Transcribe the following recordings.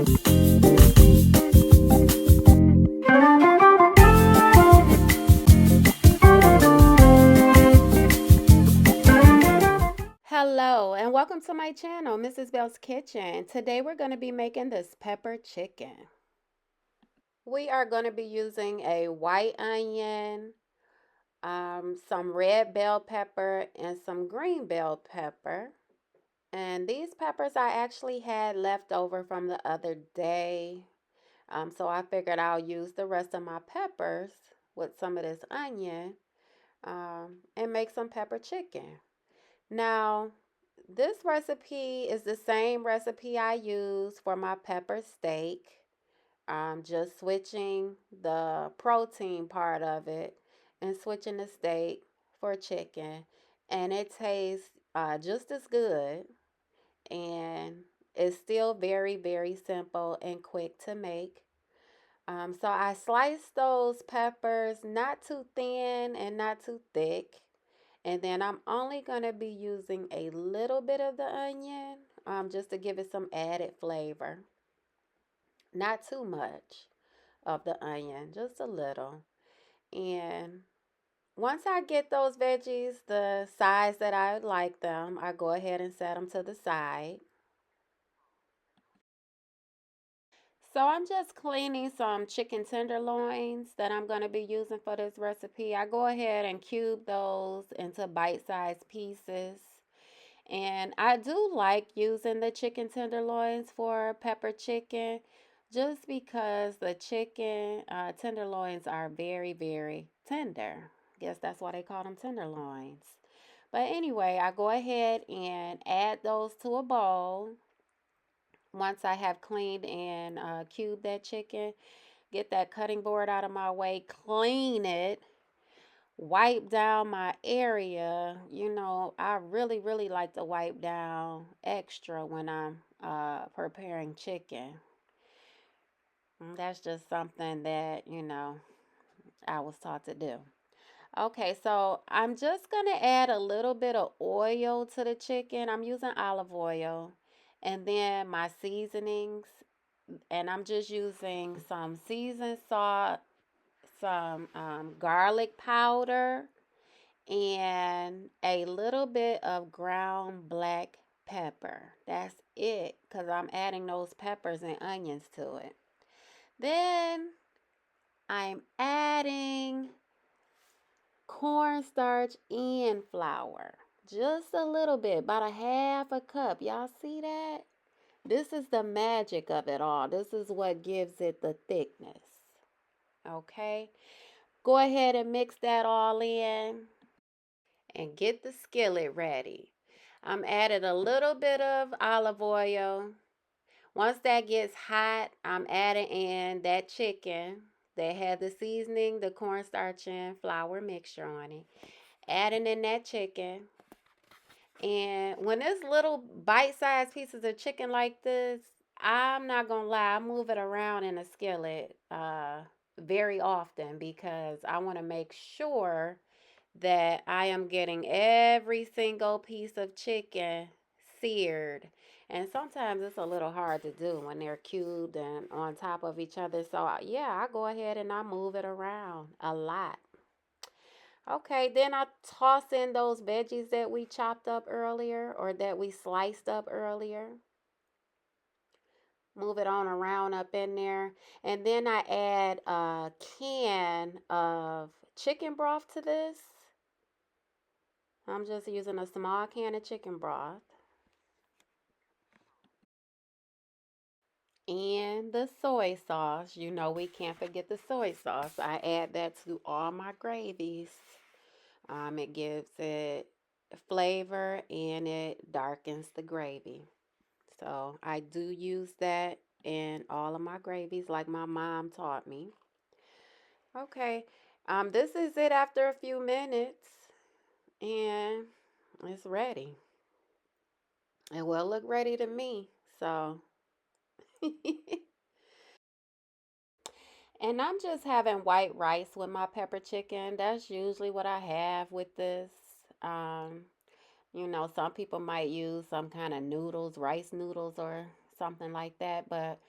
Hello and welcome to my channel, Mrs. Bell's Kitchen. Today we're going to be making this pepper chicken. We are going to be using a white onion, some red bell pepper, and some green bell pepper. And these peppers I actually had left over from the other day. So I figured I'll use the rest of my peppers with some of this onion and make some pepper chicken. Now, this recipe is the same recipe I use for my pepper steak. Just switching the protein part of it and switching the steak for chicken. And it tastes just as good. And it's still very, very simple and quick to make. So I sliced those peppers not too thin and not too thick. And then I'm only going to be using a little bit of the onion just to give it some added flavor. Not too much of the onion, just a little. And once I get those veggies the size that I like them, I go ahead and set them to the side. So I'm just cleaning some chicken tenderloins that I'm going to be using for this recipe. I go ahead and cube those into bite-sized pieces. And I do like using the chicken tenderloins for pepper chicken just because the chicken tenderloins are very, very tender. Guess that's why they call them tenderloins. But anyway, I go ahead and add those to a bowl. Once I have cleaned and cubed that chicken, get that cutting board out of my way, clean it, wipe down my area. You know, I really, really like to wipe down extra when I'm preparing chicken. That's just something that, I was taught to do. Okay, so I'm just going to add a little bit of oil to the chicken. I'm using olive oil. And then my seasonings. And I'm just using some seasoned salt, some garlic powder, and a little bit of ground black pepper. That's it, because I'm adding those peppers and onions to it. Then I'm adding cornstarch and flour. Just a little bit, about a half a cup. Y'all see that? This is the magic of it all. This is what gives it the thickness. Okay? Go ahead and mix that all in and get the skillet ready. I'm adding a little bit of olive oil. Once that gets hot, I'm adding in that chicken that had the seasoning, the cornstarch and flour mixture on it. Adding in that chicken. And when it's little bite-sized pieces of chicken like this, I'm not gonna lie, I move it around in a skillet very often because I want to make sure that I am getting every single piece of chicken seared. And sometimes it's a little hard to do when they're cubed and on top of each other. So, yeah, I go ahead and I move it around a lot. Okay, then I toss in those veggies that we chopped up earlier or that we sliced up earlier. Move it on around up in there. And then I add a can of chicken broth to this. I'm just using a small can of chicken broth. And the soy sauce. You know we can't forget the soy sauce. I add that to all my gravies. It gives it flavor and it darkens the gravy. So I do use that in all of my gravies like my mom taught me. Okay, this is it after a few minutes and it's ready. It will look ready to me. So, and I'm just having white rice with my pepper chicken. That's usually what I have with this. Um, some people might use some kind of noodles, rice noodles or something like that, but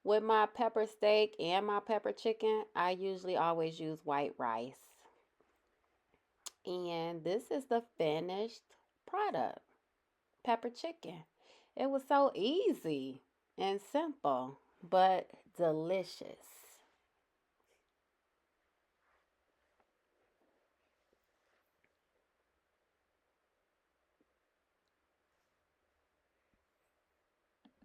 With my pepper steak and my pepper chicken, I usually always use white rice. And this is the finished product, pepper chicken. It was so easy and simple, but delicious.